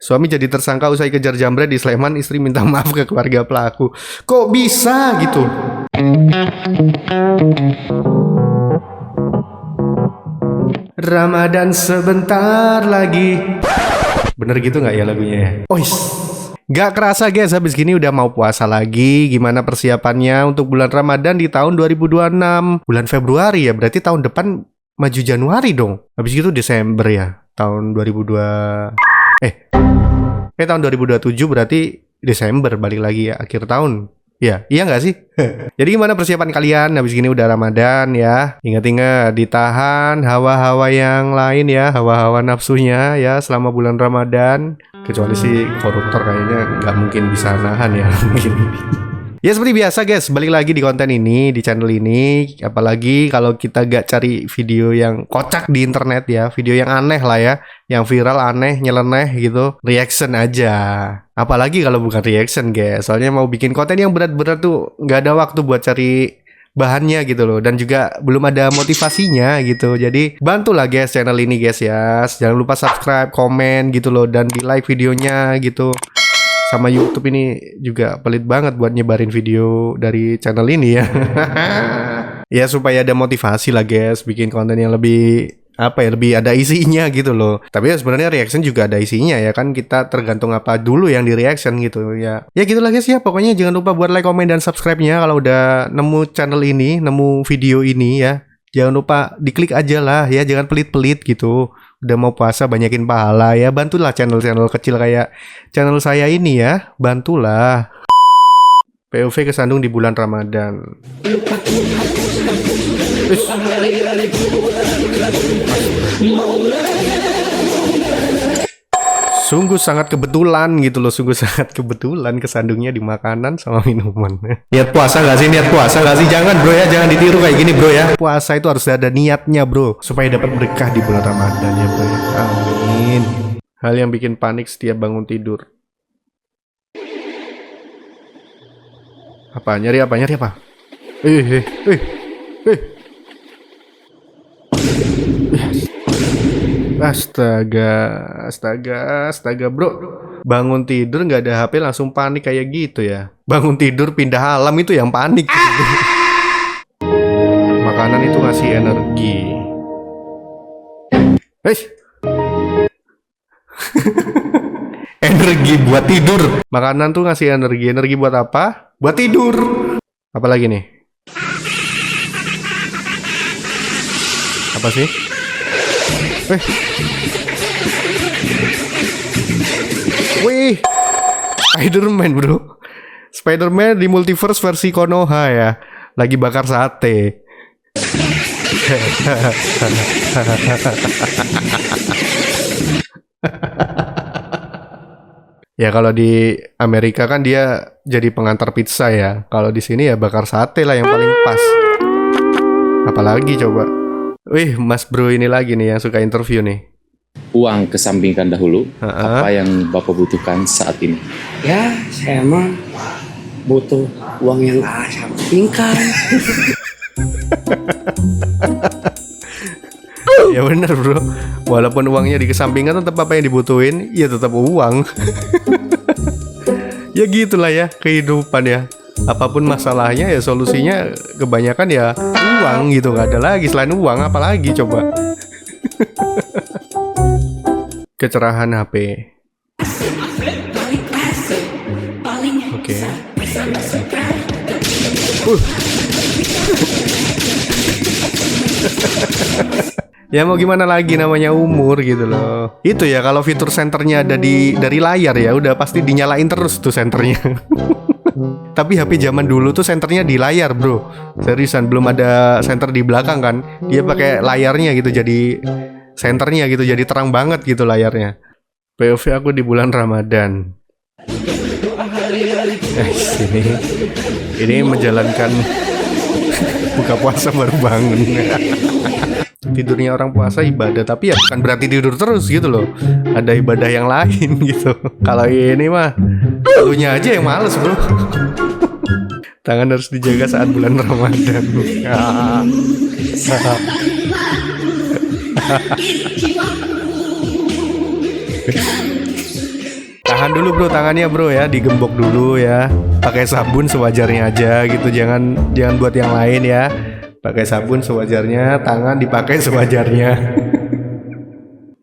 Suami jadi tersangka usai kejar jambret di Sleman, istri minta maaf ke keluarga pelaku. Kok bisa gitu? Ramadan sebentar lagi. Bener gitu gak ya lagunya ya? Gak kerasa guys, habis gini udah mau puasa lagi. Gimana persiapannya untuk bulan Ramadan di tahun 2026? Bulan Februari ya, berarti tahun depan maju Januari dong. Habis gitu Desember ya, tahun 2002. Tahun 2027 berarti Desember balik lagi ya, akhir tahun. Ya, iya nggak sih? Jadi gimana persiapan kalian? Habis gini udah Ramadan ya. Ingat-ingat ditahan hawa-hawa yang lain ya, hawa-hawa nafsunya ya selama bulan Ramadan. Kecuali si koruptor kayaknya nggak mungkin bisa nahan ya. Ya seperti biasa guys, balik lagi di konten ini, di channel ini. Apalagi kalau kita gak cari video yang kocak di internet ya, video yang aneh lah ya, yang viral, aneh, nyeleneh gitu, reaction aja. Apalagi kalau bukan reaction guys, soalnya mau bikin konten yang berat-berat tuh gak ada waktu buat cari bahannya gitu loh, dan juga belum ada motivasinya gitu. Jadi bantulah guys channel ini guys ya. Jangan lupa subscribe, komen gitu loh, dan di like videonya gitu. Sama YouTube ini juga pelit banget buat nyebarin video dari channel ini ya. Ya supaya ada motivasi lah guys, bikin konten yang lebih lebih ada isinya gitu loh. Tapi ya sebenarnya reaction juga ada isinya ya kan, kita tergantung apa dulu yang di reaction gitu ya. Ya gitulah guys ya, pokoknya jangan lupa buat like, komen, dan subscribe-nya kalau udah nemu channel ini, nemu video ini ya. Jangan lupa diklik aja lah ya, jangan pelit-pelit gitu. Udah mau puasa banyakin pahala ya, bantulah channel-channel kecil kayak channel saya ini ya, bantulah. POV kesandung di bulan Ramadan. Sungguh sangat kebetulan gitu loh, sungguh sangat kebetulan kesandungnya di makanan sama minuman. Niat puasa gak sih? Niat puasa gak sih? Jangan bro ya, jangan ditiru kayak gini bro ya. Puasa itu harus ada niatnya bro, supaya dapat berkah di bulan Ramadan ya bro. Amin. Hal yang bikin panik setiap bangun tidur. Apa? Nyari apa? Nyari apa? Astaga bro. Bangun tidur nggak ada HP langsung panik kayak gitu ya. Bangun tidur pindah alam itu yang panik. Makanan itu ngasih energi. Energi buat tidur. Makanan tuh ngasih energi. Energi buat apa? Buat tidur. Apalagi nih? Apa sih? Wih, Spider-Man bro. Spider-Man di multiverse versi Konoha ya. Lagi bakar sate. Ya kalau di Amerika kan dia jadi pengantar pizza ya. Kalau di sini ya bakar sate lah yang paling pas. Apalagi coba. Wih, Mas Bro ini lagi nih yang suka interview nih. Uang kesampingkan dahulu. Apa yang Bapak butuhkan saat ini? Ya, saya mah butuh uang yang sampingkan. Ya bener bro. Walaupun uangnya dikesampingkan, tetap apa yang dibutuhin, ya tetap uang. Ya gitulah ya kehidupan ya. Apapun masalahnya ya solusinya kebanyakan ya uang gitu. Gak ada lagi selain uang, apalagi coba. Kecerahan HP. Oke. Ya mau gimana lagi, namanya umur gitu loh. Itu ya kalau fitur senternya ada dari layar ya udah pasti dinyalain terus tuh senternya. Tapi HP zaman dulu tuh senternya di layar bro. Seriusan, belum ada senter di belakang kan. Dia pakai layarnya gitu, jadi senternya gitu, jadi terang banget gitu layarnya. POV aku di bulan Ramadan. Ini menjalankan buka puasa baru bangun. Tidurnya orang puasa ibadah, tapi ya bukan berarti tidur terus gitu loh. Ada ibadah yang lain gitu. Kalau ini mah lunya aja yang males bro. Tangan harus dijaga saat bulan Ramadan. Tahan dulu bro tangannya bro ya, digembok dulu ya. Pakai sabun sewajarnya aja gitu, jangan buat yang lain ya. Pakai sabun sewajarnya, tangan dipakai sewajarnya.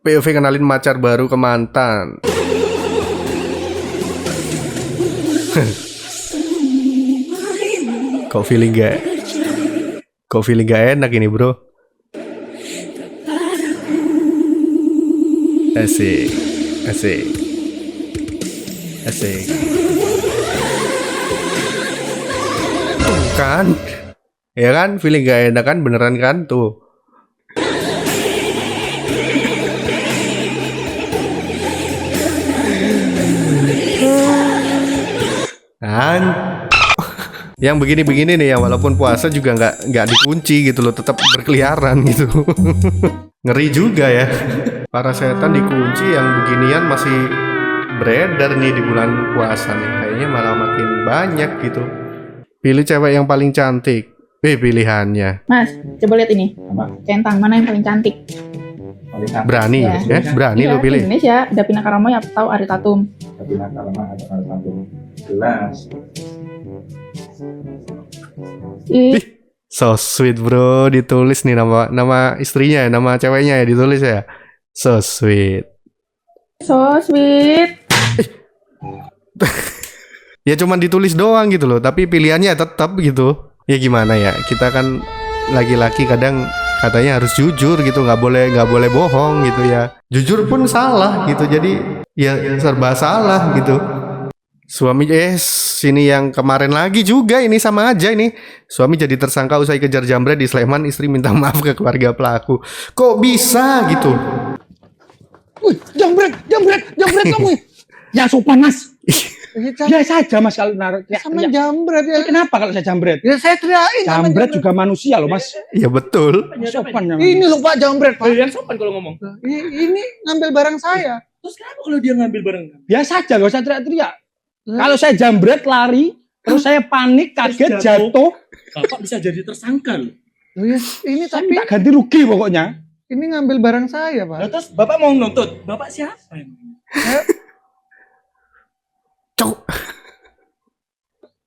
POV kenalin pacar baru ke mantan. Kok feeling gak enak ini bro? Asik. Tuh kan, ya kan, feeling gak enak kan, beneran kan tuh. Kan, yang begini-begini nih, yang walaupun puasa juga nggak dikunci gitu loh, tetap berkeliaran gitu. Ngeri juga ya. Para setan dikunci, yang beginian masih beredar nih di bulan puasa nih. Kayaknya malah makin banyak gitu. Pilih cewek yang paling cantik. Pilihannya. Mas, coba lihat ini. Centang mana yang paling cantik? Berani Ya. berani Iya, lo pilih. Indonesia, Davina Karamoy atau Ari Tatum? Ih, Ih, so sweet bro, ditulis nih nama istrinya, nama ceweknya ya ditulis ya. So sweet. so sweet. Ya cuman ditulis doang gitu loh, tapi pilihannya tetap gitu. Ya gimana ya, kita kan laki-laki kadang katanya harus jujur gitu, nggak boleh bohong gitu ya. Jujur pun salah gitu, jadi ya serba salah gitu. Suami sini yang kemarin lagi juga ini sama aja ini. Suami jadi tersangka usai kejar jambret di Sleman, istri minta maaf ke keluarga pelaku. Kok bisa gitu? Wih, jambret kamu. Ya sopan mas. Biasa aja mas kalau naruh. Sama jambret ya. Kenapa kalau saya jambret? Ya saya teriakin sama Jambret juga manusia loh mas. Ya betul. Sopan ya. Ini loh Pak jambret Pak. Yang sopan kalau ngomong. Ini ngambil barang saya. Terus kenapa kalau dia ngambil barang? Biasa aja, gak usah teriak-teriak. Kalau saya jambret lari, terus saya panik, kaget, Terus jatuh. jatuh, Bapak bisa jadi tersangka loh. Loh ya, ini saya tapi minta ganti rugi pokoknya. ini ngambil barang saya Pak. Nah, terus Bapak mau nuntut. Bapak siapa? Cok.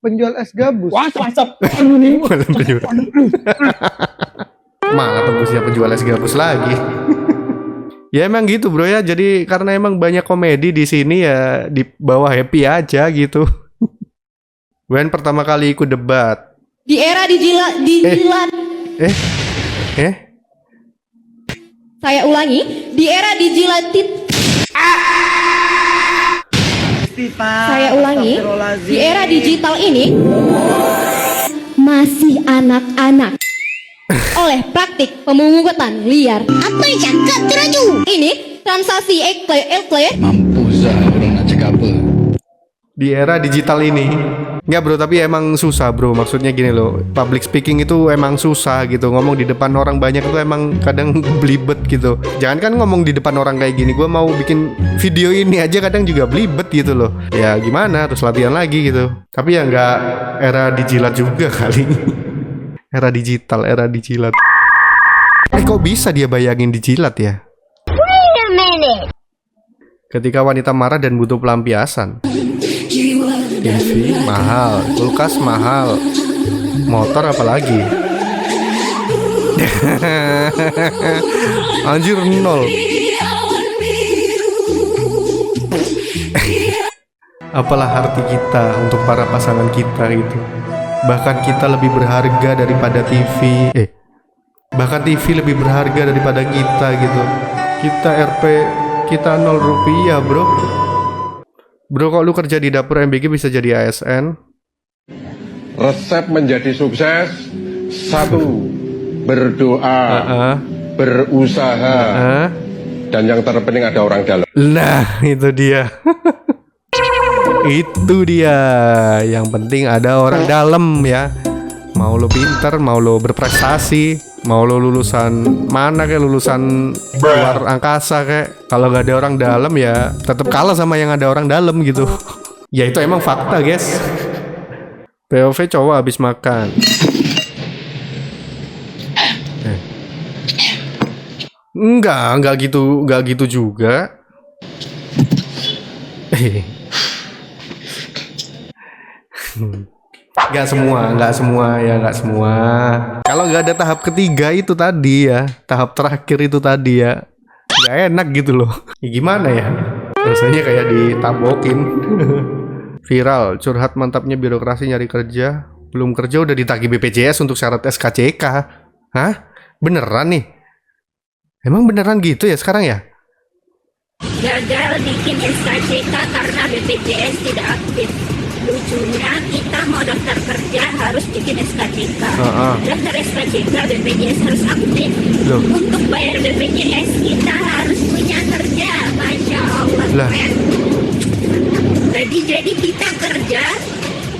Penjual es gabus. Wah, mantap. Ini. Malah tembusnya penjual es gabus lagi. Ya emang gitu bro ya. Jadi karena emang banyak komedi di sini ya di bawah happy aja gitu. Wen pertama kali ikut debat. Di era dijilat. Saya ulangi, di era dijilatit. Saya ulangi, di era digital ini masih anak-anak oleh praktik pemungutan liar. Apa yang cakap teraju? Ini transaksi ekle. Di era digital ini. Enggak bro, tapi emang susah bro. Maksudnya gini loh, public speaking itu emang susah gitu. Ngomong di depan orang banyak itu emang kadang belibet gitu. Jangan kan ngomong di depan orang kayak gini, gue mau bikin video ini aja kadang juga belibet gitu loh. Ya gimana, terus latihan lagi gitu. Tapi ya nggak era dijilat juga kali. Era digital. Kok bisa dia bayangin dijilat ya? Ketika wanita marah dan butuh pelampiasan. TV mahal, kulkas mahal, motor apalagi. Anjir nol. Apalah arti kita untuk para pasangan kita itu. Bahkan kita lebih berharga daripada TV. Bahkan TV lebih berharga daripada kita gitu. Kita RP, kita 0 rupiah bro. Bro, kok lu kerja di dapur MBG bisa jadi ASN? Resep menjadi sukses: 1. Berdoa, berusaha, dan yang terpenting ada orang dalam. Nah, itu dia. Itu dia. Yang penting ada orang dalam ya. Mau lo pinter, mau lo berprestasi, mau lo lulusan mana kayak lulusan luar angkasa kayak, kalau gak ada orang dalam ya tetap kalah sama yang ada orang dalam gitu. Ya itu emang fakta guys. POV cowok habis makan. Enggak gitu juga. Nggak semua. Kalau nggak ada tahap ketiga itu tadi ya, tahap terakhir itu tadi ya, nggak enak gitu loh. Ya gimana ya? Rasanya kayak ditabokin. Viral, curhat mantapnya birokrasi nyari kerja. Belum kerja udah ditagih BPJS untuk syarat SKCK. Hah? Beneran nih? Emang beneran gitu ya sekarang ya? Gagal bikin SKCK karena BPJS tidak aktif. Lucunya kita mau daftar kerja harus bikin SKCK. Daftar SKCK BPJS harus aktif. Loh. Untuk bayar BPJS kita harus punya kerja. Masya Allah. Lah. Jadi kita kerja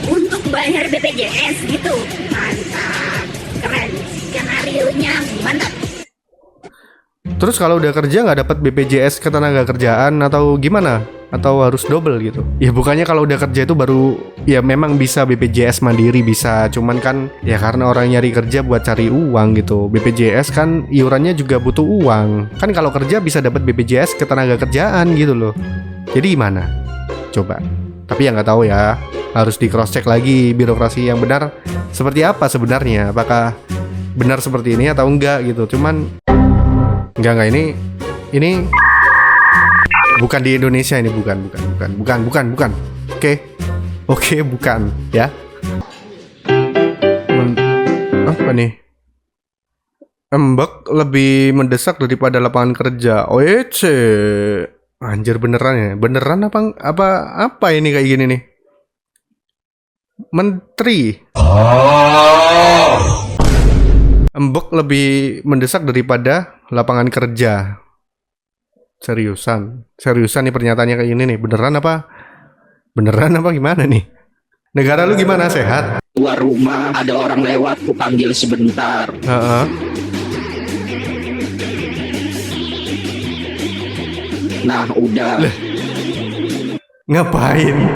untuk bayar BPJS gitu. Mantap. Keren. Skenario-nya mantap. Terus kalau udah kerja nggak dapat BPJS ketenaga kerjaan atau gimana? Atau harus double gitu? Ya bukannya kalau udah kerja itu baru ya memang bisa BPJS mandiri bisa, cuman kan ya karena orang nyari kerja buat cari uang gitu. BPJS kan iurannya juga butuh uang. Kan kalau kerja bisa dapat BPJS ketenaga kerjaan gitu loh. Jadi gimana? Coba. Tapi ya nggak tahu ya. Harus di cross check lagi birokrasi yang benar seperti apa sebenarnya. Apakah benar seperti ini atau enggak gitu. Cuman Enggak ini bukan di Indonesia ini bukan. Oke, bukan ya. Apa nih? Embek lebih mendesak daripada lapangan kerja. Oece. Anjir beneran ya? Beneran apa ini kayak gini nih? Menteri. Embek lebih mendesak daripada lapangan kerja. Seriusan nih pernyataannya kayak gini nih. Beneran apa gimana nih? Negara lu gimana, sehat? Keluar rumah ada orang lewat, ku panggil sebentar. Nah udah. Ngapain?